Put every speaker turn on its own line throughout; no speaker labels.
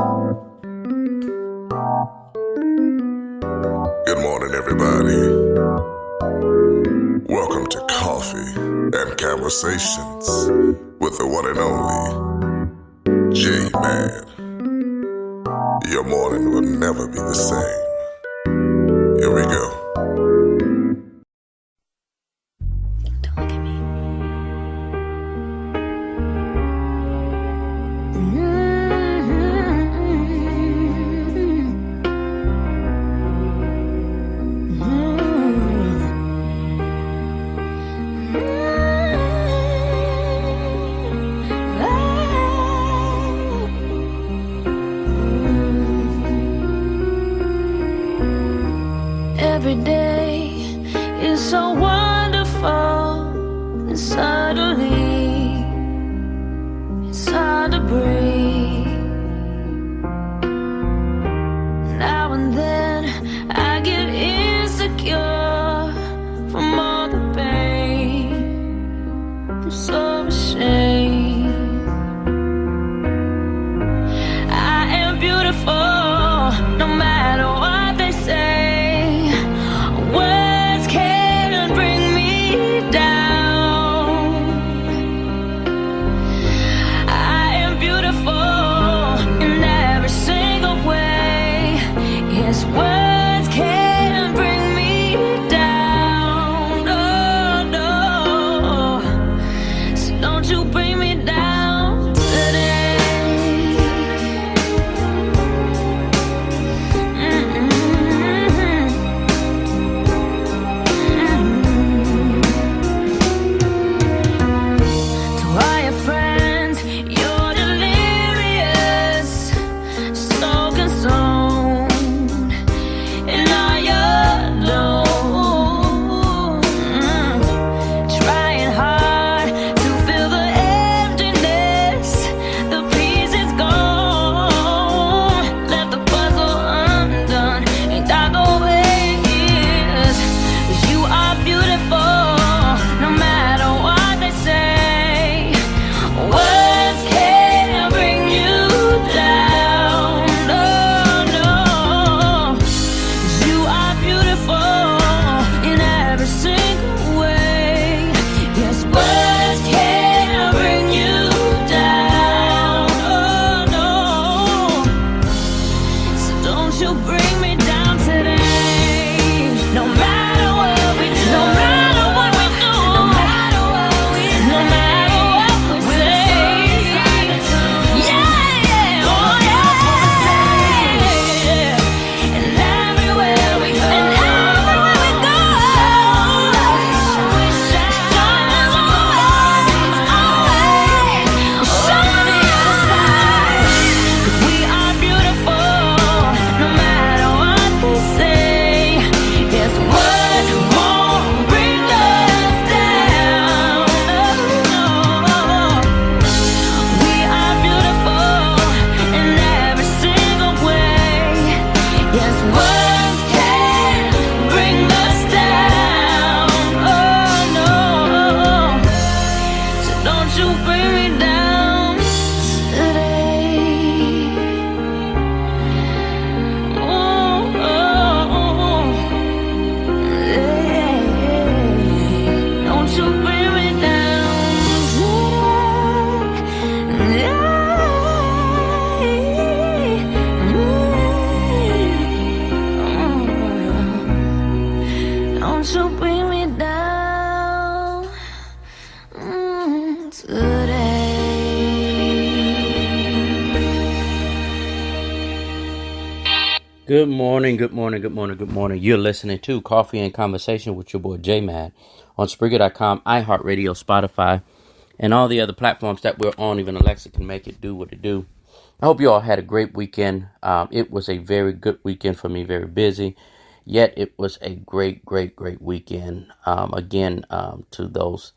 Good morning, everybody. Welcome to Coffee and Conversations with the one and only J-Man. Your morning will never be the same. Here we go.
Don't look at me. Every day is so wonderful, and suddenly it's hard to breathe. Now and then I get insecure from all the pain. I'm so ashamed. I am beautiful, no matter what they say. Words can't bring me down. I am beautiful in every single way. Yes, words can't bring me down. Oh, no. So don't you bring me down today. To all your friends, you're delirious, so consumed in all your doom. Trying hard to fill the emptiness, the peace is gone. Left the puzzle undone, and dark ways. You are beautiful, no matter what they say. Words can't bring you down. No, no. You are beautiful in every single way. Yes, words can't bring you down. Oh, no. So don't you bring me down today. No matter what we do, no matter what we do, no matter what we say, no matter what we say. Yeah, oh yeah. And everywhere we go, sun's always on the other side. 'Cause we are beautiful, no matter what they say. Yes, words won't bring us down. No. We are beautiful in every single way. Yes, words can bring us down. Oh, no. So don't you bring me down today. Don't you bring me down. Don't you bring me down today.
Good morning, good morning, good morning, good morning. You're listening to Coffee and Conversation with your boy J-Man on Spreaker.com, iHeartRadio, Spotify, and all the other platforms that we're on. Even Alexa can make it do what it do. I hope you all had a great weekend. It was a very good weekend for me, very busy. Yet it was a great, great, great weekend. Again, to those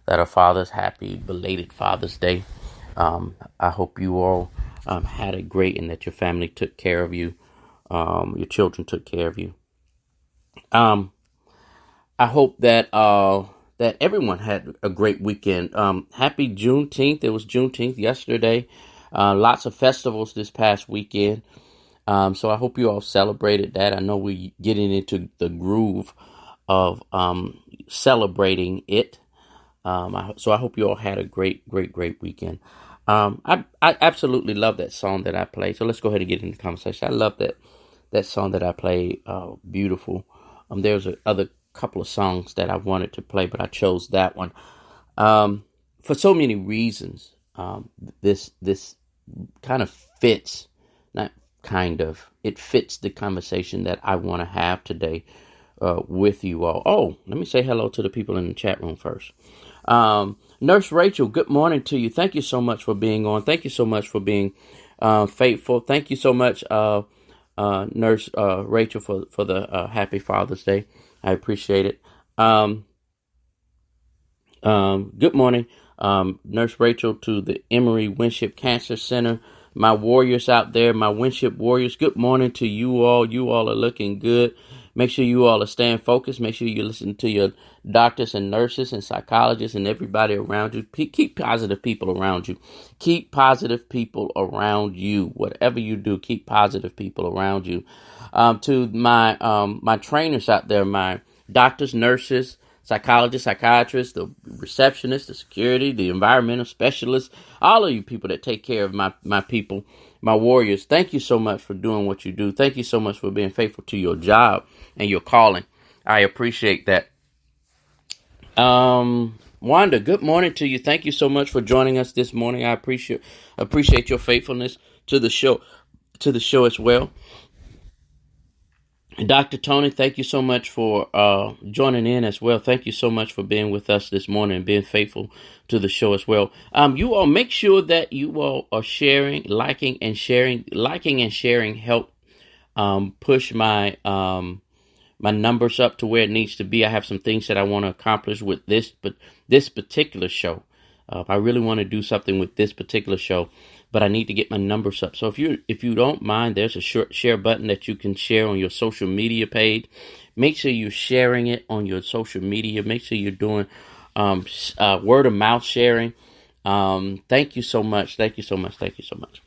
that are fathers, happy belated Father's Day. I hope you all had a great and that your family took care of you. Your children took care of you. I hope that that everyone had a great weekend. Happy Juneteenth. It was Juneteenth yesterday. Lots of festivals this past weekend. So I hope you all celebrated that. I know we're getting into the groove of celebrating it. So I hope you all had a great weekend. I absolutely love that song that I played. So let's go ahead and get into the conversation. I love that song that I played. Beautiful. There's a other couple of songs that I wanted to play, but I chose that one for so many reasons. This kind of fits, not kind of, it fits the conversation that I want to have today with you all. Oh, let me say hello to the people in the chat room first. Nurse Rachel, good morning to you. Thank you so much for being on. Thank you so much for being faithful. Thank you so much, Nurse Rachel, for the Happy Father's Day. I appreciate it. Good morning, Nurse Rachel, to the Emory Winship Cancer Center. My warriors out there, my Winship warriors, good morning to you all. You all are looking good. Make sure you all are staying focused. Make sure you listen to your doctors and nurses and psychologists and everybody around you. Keep positive people around you. Keep positive people around you. Whatever you do, keep positive people around you. To my trainers out there, my doctors, nurses, psychologists, psychiatrists, the receptionists, the security, the environmental specialists, all of you people that take care of my people, my warriors. Thank you so much for doing what you do. Thank you so much for being faithful to your job and your calling. I appreciate that. Wanda, good morning to you. Thank you so much for joining us this morning. I appreciate your faithfulness to the show as well. Dr. Tony, thank you so much for joining in as well. Thank you so much for being with us this morning and being faithful to the show as well. You all make sure that you all are sharing, liking and sharing. Liking and sharing help push my my numbers up to where it needs to be. I have some things that I want to accomplish with this particular show. I really want to do something with this particular show, but I need to get my numbers up. So if you don't mind, there's a share button that you can share on your social media page. Make sure you're sharing it on your social media. Make sure you're doing word of mouth sharing. Thank you so much. Thank you so much. Thank you so much.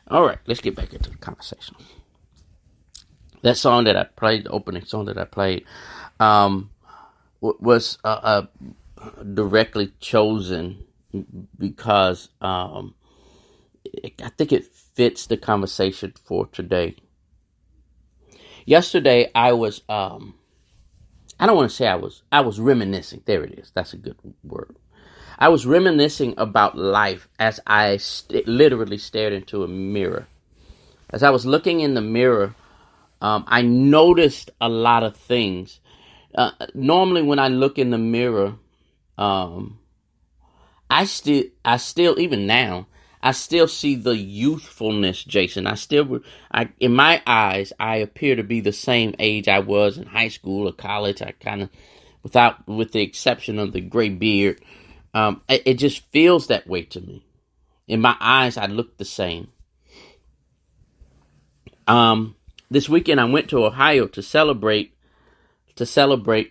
All right, let's get back into the conversation. That song that I played, the opening song that I played, was directly chosen because I think it fits the conversation for today. Yesterday, I was, I don't want to say I was reminiscing. There it is. That's a good word. I was reminiscing about life as I literally stared into a mirror. As I was looking in the mirror, I noticed a lot of things. Normally when I look in the mirror, I still, even now, I still see the youthfulness, Jason. In my eyes, I appear to be the same age I was in high school or college. I kind of, with the exception of the gray beard, it just feels that way to me. In my eyes, I look the same. This weekend, I went to Ohio to celebrate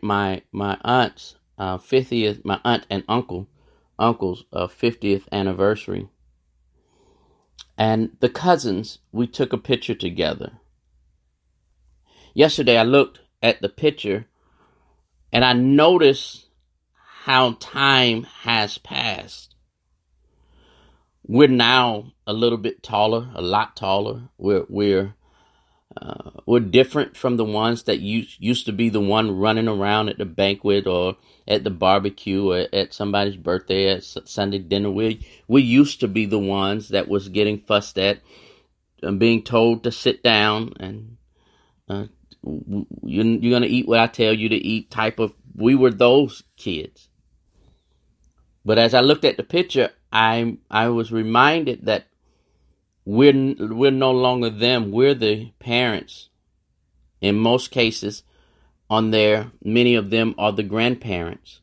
my aunt's 50th, my aunt and uncle's 50th anniversary. And the cousins, we took a picture together. Yesterday, I looked at the picture and I noticed how time has passed. We're now a little bit taller, a lot taller. We're different from the ones that used to be the one running around at the banquet or at the barbecue or at somebody's birthday, at Sunday dinner. We used to be the ones that was getting fussed at and being told to sit down and you're going to eat what I tell you to eat type of. We were those kids. But as I looked at the picture, I was reminded that we're no longer them. We're the parents. In most cases, many of them are the grandparents.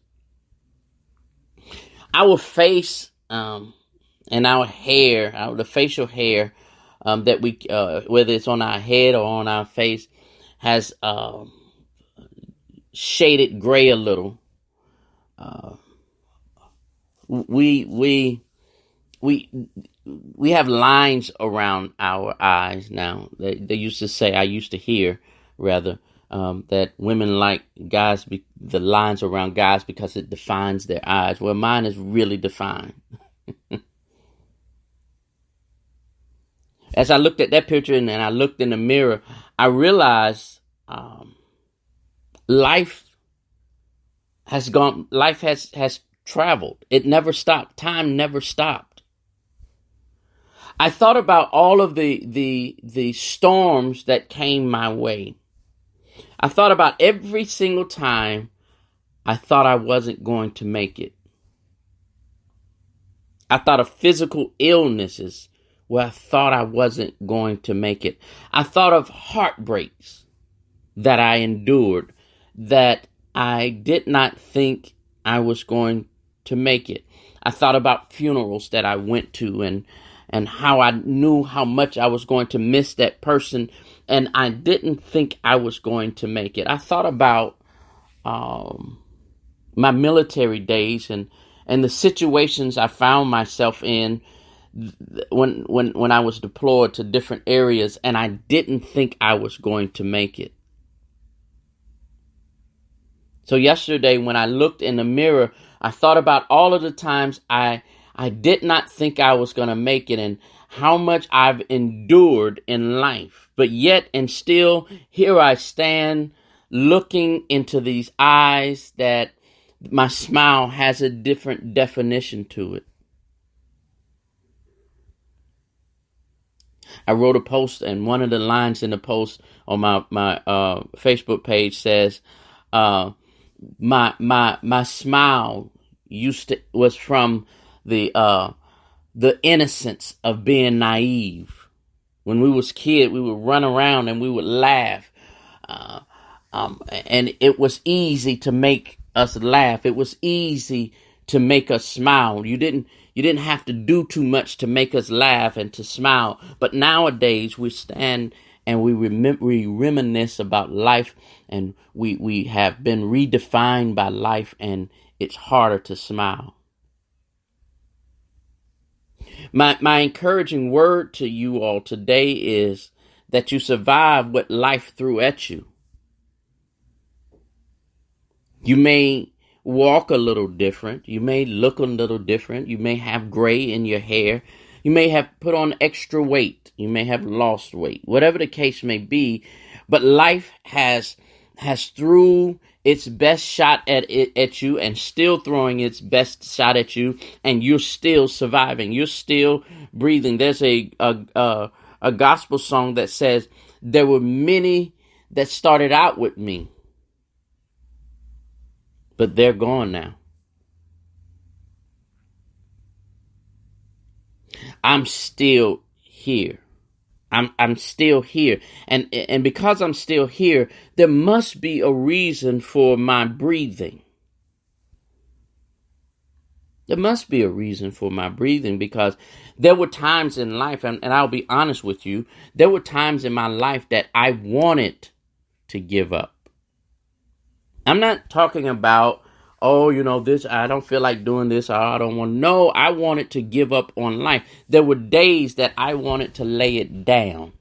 Our face and our hair, the facial hair that we, whether it's on our head or on our face, has shaded gray a little. we have lines around our eyes now. They used to say, I used to hear rather, that women like guys, the lines around guys because it defines their eyes. Well, mine is really defined. As I looked at that picture and I looked in the mirror, I realized life has traveled. It never stopped. Time never stopped. I thought about all of the storms that came my way. I thought about every single time I thought I wasn't going to make it. I thought of physical illnesses where I thought I wasn't going to make it. I thought of heartbreaks that I endured that I did not think I was going to make it. I thought about funerals that I went to and how I knew how much I was going to miss that person, and I didn't think I was going to make it. I thought about my military days and the situations I found myself in when I was deployed to different areas, and I didn't think I was going to make it. So yesterday, when I looked in the mirror, I thought about all of the times I did not think I was going to make it and how much I've endured in life. But yet and still, here I stand looking into these eyes that my smile has a different definition to it. I wrote a post, and one of the lines in the post on my Facebook page says, my smile was from the innocence of being naive. When we was kids, we would run around and we would laugh, and it was easy to make us laugh. It was easy to make us smile. You didn't have to do too much to make us laugh and to smile. But nowadays we stand and we reminisce about life, and we have been redefined by life, and it's harder to smile. My encouraging word to you all today is that you survive what life threw at you. You may walk a little different. You may look a little different. You may have gray in your hair. You may have put on extra weight. You may have lost weight. Whatever the case may be, but life has threw its best shot at you and still throwing its best shot at you, and you're still surviving. You're still breathing. There's a gospel song that says, there were many that started out with me, but they're gone now. I'm still here. I'm still here. And because I'm still here, there must be a reason for my breathing. There must be a reason for my breathing, because there were times in life, and I'll be honest with you, there were times in my life that I wanted to give up. I'm not talking about, this, I don't feel like doing this, or I don't want. No, I wanted to give up on life. There were days that I wanted to lay it down.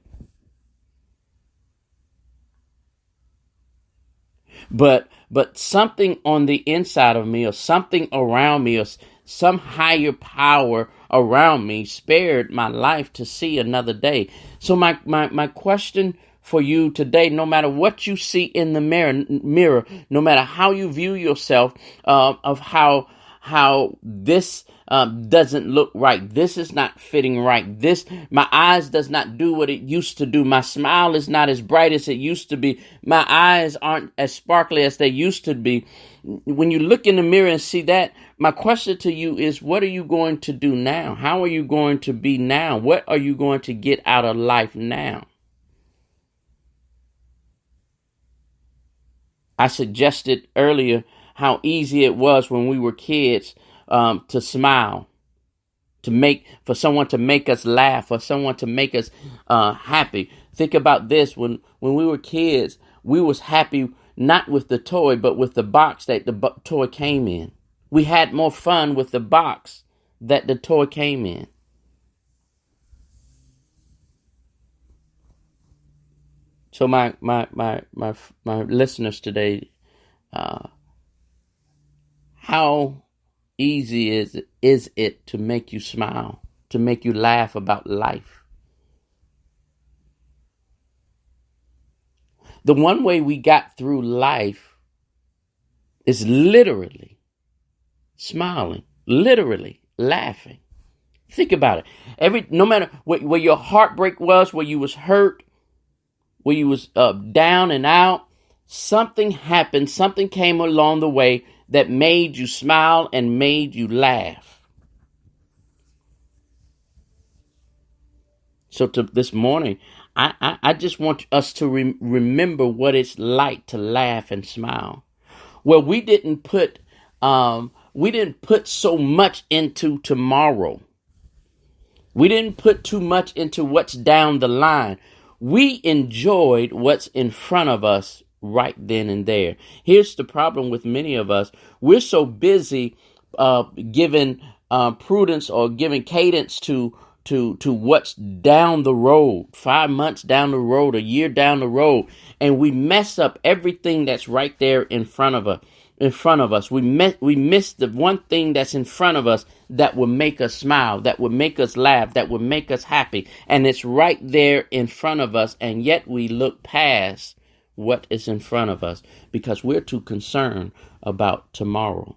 But something on the inside of me, or something around me, or some higher power around me spared my life to see another day. So my question for you today, no matter what you see in the mirror, no matter how you view yourself, of how this doesn't look right, this is not fitting right, my eyes does not do what it used to do, my smile is not as bright as it used to be, my eyes aren't as sparkly as they used to be. When you look in the mirror and see that, my question to you is, what are you going to do now? How are you going to be now? What are you going to get out of life now? I suggested earlier how easy it was when we were kids to smile, for someone to make us laugh, for someone to make us happy. Think about this: when we were kids, we was happy not with the toy, but with the box that the toy came in. We had more fun with the box that the toy came in. So my listeners today, how easy is it to make you smile, to make you laugh about life? The one way we got through life is literally smiling, literally laughing. Think about it. No matter where your heartbreak was, where you was hurt, where you was down and out, something happened, something came along the way that made you smile and made you laugh. So this morning, I just want us to remember what it's like to laugh and smile. Well, we didn't put so much into tomorrow. We didn't put too much into what's down the line. We enjoyed what's in front of us right then and there. Here's the problem with many of us. We're so busy giving prudence or giving cadence to what's down the road, 5 months down the road, a year down the road, and we mess up everything that's right there in front of us. We miss the one thing that's in front of us that will make us smile, that will make us laugh, that will make us happy. And it's right there in front of us. And yet we look past what is in front of us because we're too concerned about tomorrow.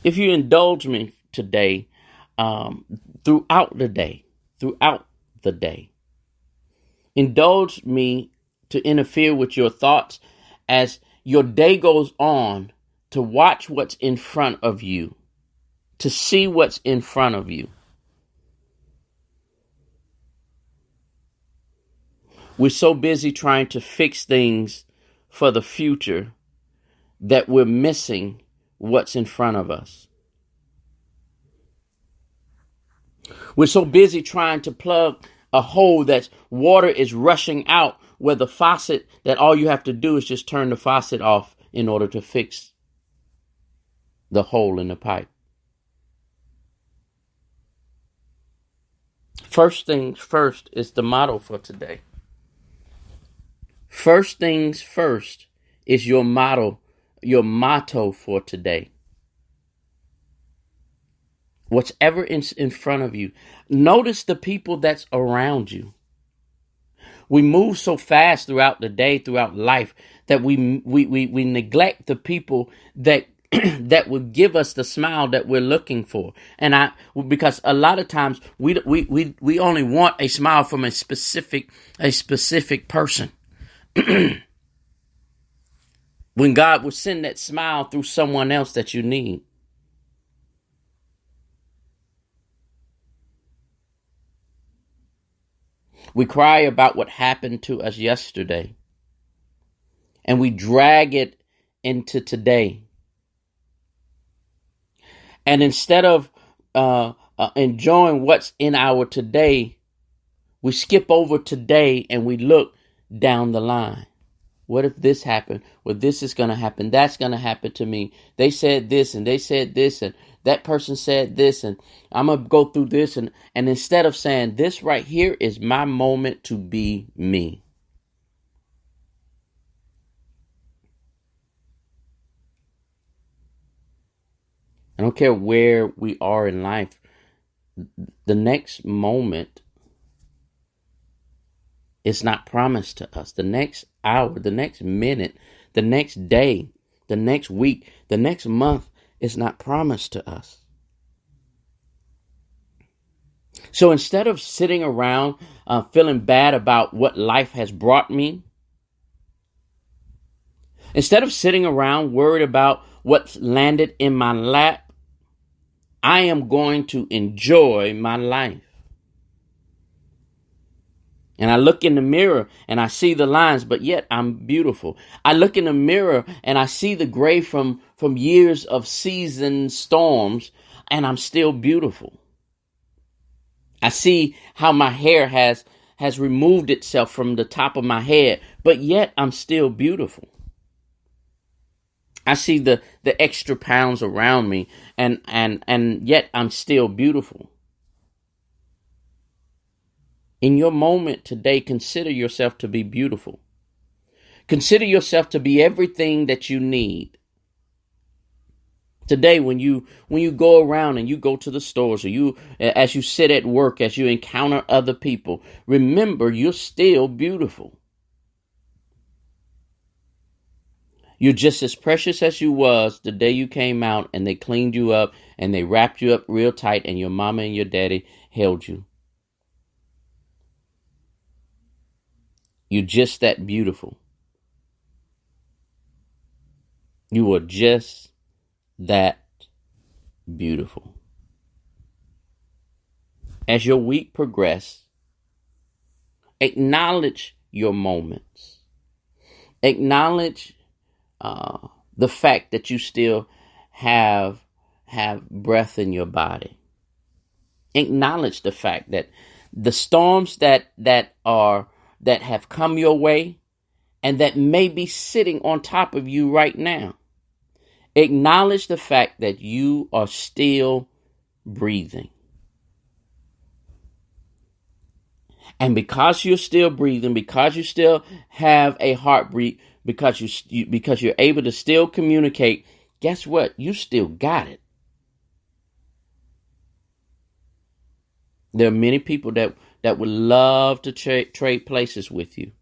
If you indulge me today, throughout the day, indulge me to interfere with your thoughts as your day goes on, to watch what's in front of you, to see what's in front of you. We're so busy trying to fix things for the future that we're missing what's in front of us. We're so busy trying to plug a hole that water is rushing out, where the faucet, that all you have to do is just turn the faucet off in order to fix the hole in the pipe. First things first is the motto for today. First things first is your motto for today. Whatever is in front of you. Notice the people that's around you. We move so fast throughout the day, throughout life, that we neglect the people that that would give us the smile that we're looking for. And because a lot of times we only want a smile from a specific person. When God will send that smile through someone else that you need. We cry about what happened to us yesterday, and we drag it into today. And instead of enjoying what's in our today, we skip over today and we look down the line. What if this happened? Well, this is going to happen. That's going to happen to me. They said this and they said this and that person said this and I'm going to go through this. And instead of saying this right here is my moment to be me. I don't care where we are in life. The next moment is not promised to us. The next hour, the next minute, the next day, the next week, the next month is not promised to us. So instead of sitting around feeling bad about what life has brought me, instead of sitting around worried about what's landed in my lap, I am going to enjoy my life. And I look in the mirror and I see the lines, but yet I'm beautiful. I look in the mirror and I see the gray from years of seasoned storms, and I'm still beautiful. I see how my hair has removed itself from the top of my head, but yet I'm still beautiful. I see the extra pounds around me, and yet I'm still beautiful. In your moment today, consider yourself to be beautiful. Consider yourself to be everything that you need. Today, when you go around and you go to the stores, or as you sit at work, as you encounter other people, remember you're still beautiful. You're just as precious as you was the day you came out and they cleaned you up and they wrapped you up real tight and your mama and your daddy held you. You're just that beautiful. You are just that beautiful. As your week progresses, acknowledge your moments. Acknowledge the fact that you still have breath in your body. Acknowledge the fact that the storms that have come your way and that may be sitting on top of you right now. Acknowledge the fact that you are still breathing. And because you're still breathing, because you still have a heartbeat, because you're able to still communicate, guess what? You still got it. There are many people that would love to trade places with you.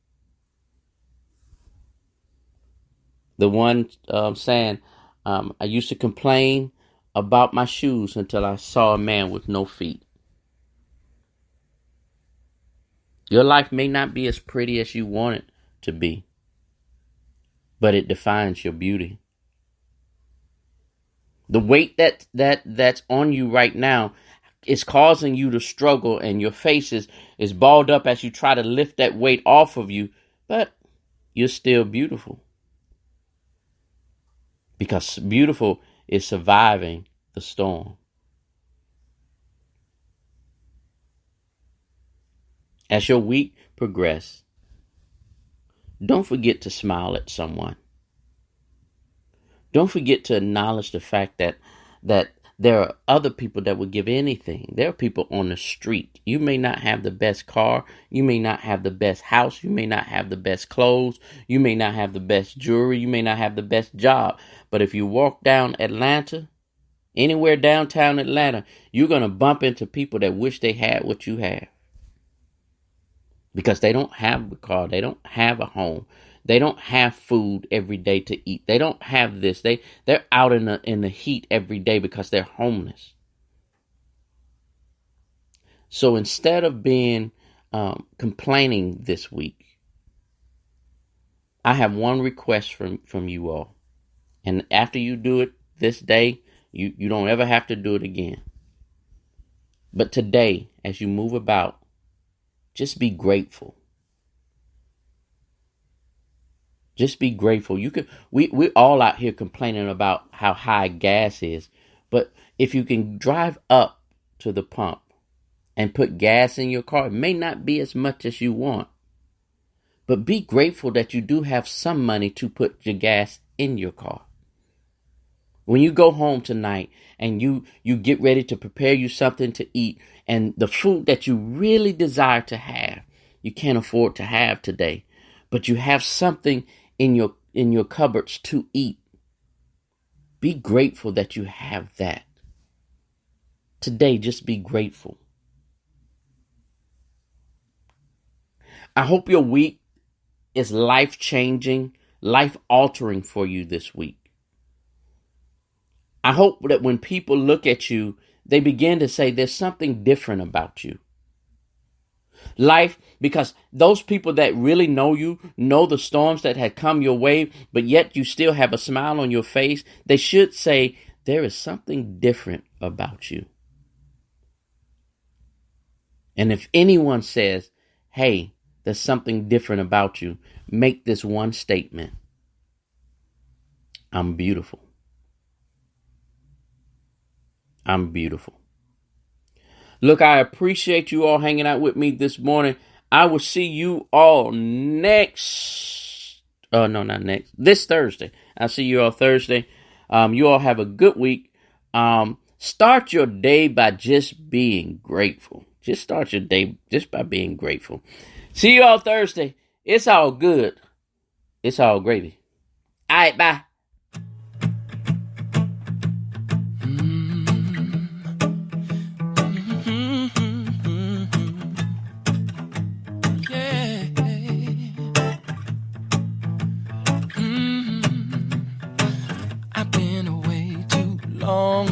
The one saying, I used to complain about my shoes until I saw a man with no feet. Your life may not be as pretty as you want it to be, but it defines your beauty. The weight that's on you right now is causing you to struggle, and your face is balled up as you try to lift that weight off of you, but you're still beautiful. Because beautiful is surviving the storm. As your week progresses, don't forget to smile at someone. Don't forget to acknowledge the fact that there are other people that would give anything. There are people on the street. You may not have the best car. You may not have the best house. You may not have the best clothes. You may not have the best jewelry. You may not have the best job. But if you walk down Atlanta, anywhere downtown Atlanta, you're going to bump into people that wish they had what you have. Because they don't have a car. They don't have a home. They don't have food every day to eat. They don't have this. They're out in the heat every day because they're homeless. So instead of being complaining this week, I have one request from you all. And after you do it this day, you don't ever have to do it again. But today, as you move about, just be grateful. Just be grateful. We're all out here complaining about how high gas is. But if you can drive up to the pump and put gas in your car, it may not be as much as you want. But be grateful that you do have some money to put your gas in your car. When you go home tonight and you get ready to prepare you something to eat, and the food that you really desire to have, you can't afford to have today, but you have something in your cupboards to eat. Be grateful that you have that. Today, just be grateful. I hope your week is life-changing, life-altering for you this week. I hope that when people look at you, they begin to say there's something different about you. Life, because those people that really know you, know the storms that had come your way, but yet you still have a smile on your face, they should say there is something different about you. And if anyone says, hey, there's something different about you, make this one statement: I'm beautiful. I'm beautiful. Look, I appreciate you all hanging out with me this morning. I will see you all this Thursday. I'll see you all Thursday. You all have a good week. Start your day by just being grateful. Just start your day just by being grateful. See you all Thursday. It's all good. It's all gravy. All right, bye.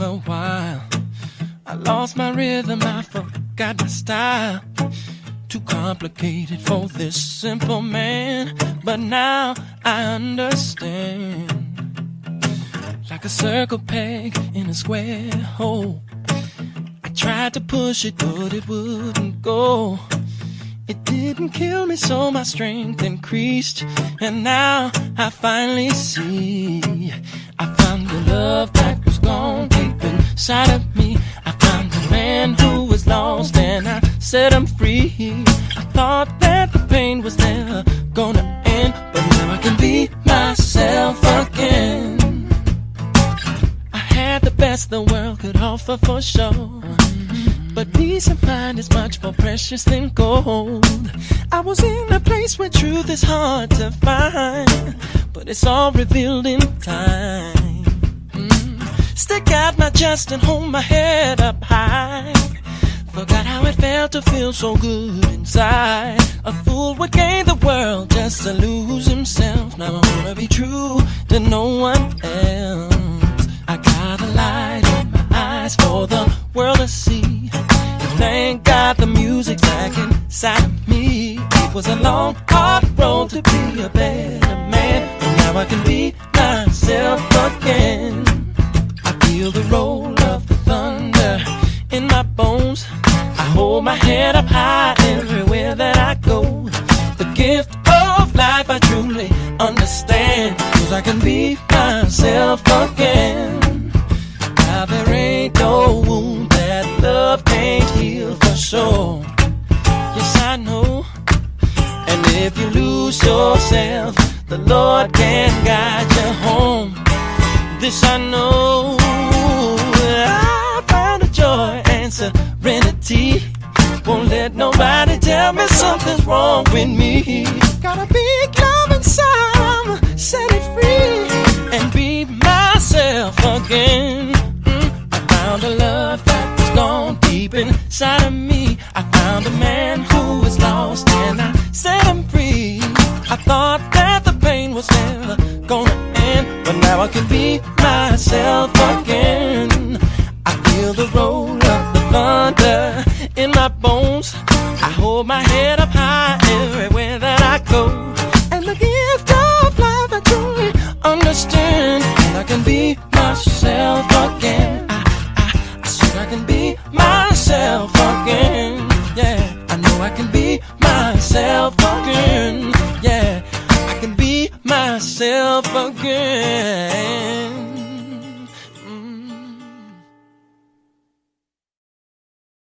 A while, I lost my rhythm, I forgot my style. Too complicated for this simple man, but now I understand. Like a circle peg in a square hole, I tried to push it, but it wouldn't go. It didn't kill me, so my strength increased, and now I finally see. I found the love that was gone deep inside of me. I found the man who was lost, and I set him free. I thought that the pain was never gonna end, but now I can be myself again. I had the best the world could offer for sure, but peace of mind is much more precious than gold. I was in a place where truth is hard to find, but it's all revealed in time. Stick out my chest and hold my head up high. Forgot how it felt to feel so good inside. A fool would gain the world just to lose himself. Now I wanna be true to no one else. I got a light in my eyes for the world to see. And thank God the music's back inside of me. It was a long, hard road to be a better man, and now I can be myself again. I feel the roll of the thunder in my bones. I hold my head up high everywhere that I go. The gift of life I truly understand, 'cause I can be myself again. Now there ain't no wound that love can't heal for sure. Yes, I know. And if you lose yourself, the Lord can guide you home. This I know, I found a joy and serenity. Won't let nobody tell me something's wrong with me. Got a big love inside, I'ma set it free and be myself again. I found a love that was gone deep inside of me. I found a man who was lost and I set him free. I thought that the pain was never gonna end, but now I can be myself again. I feel the roll of the thunder in my bones. I hold my head up high everywhere that I go. And the gift of life I truly understand. And I can be myself again. I said I can be myself again. Yeah, I know I can be myself again. Yeah, I can be myself again.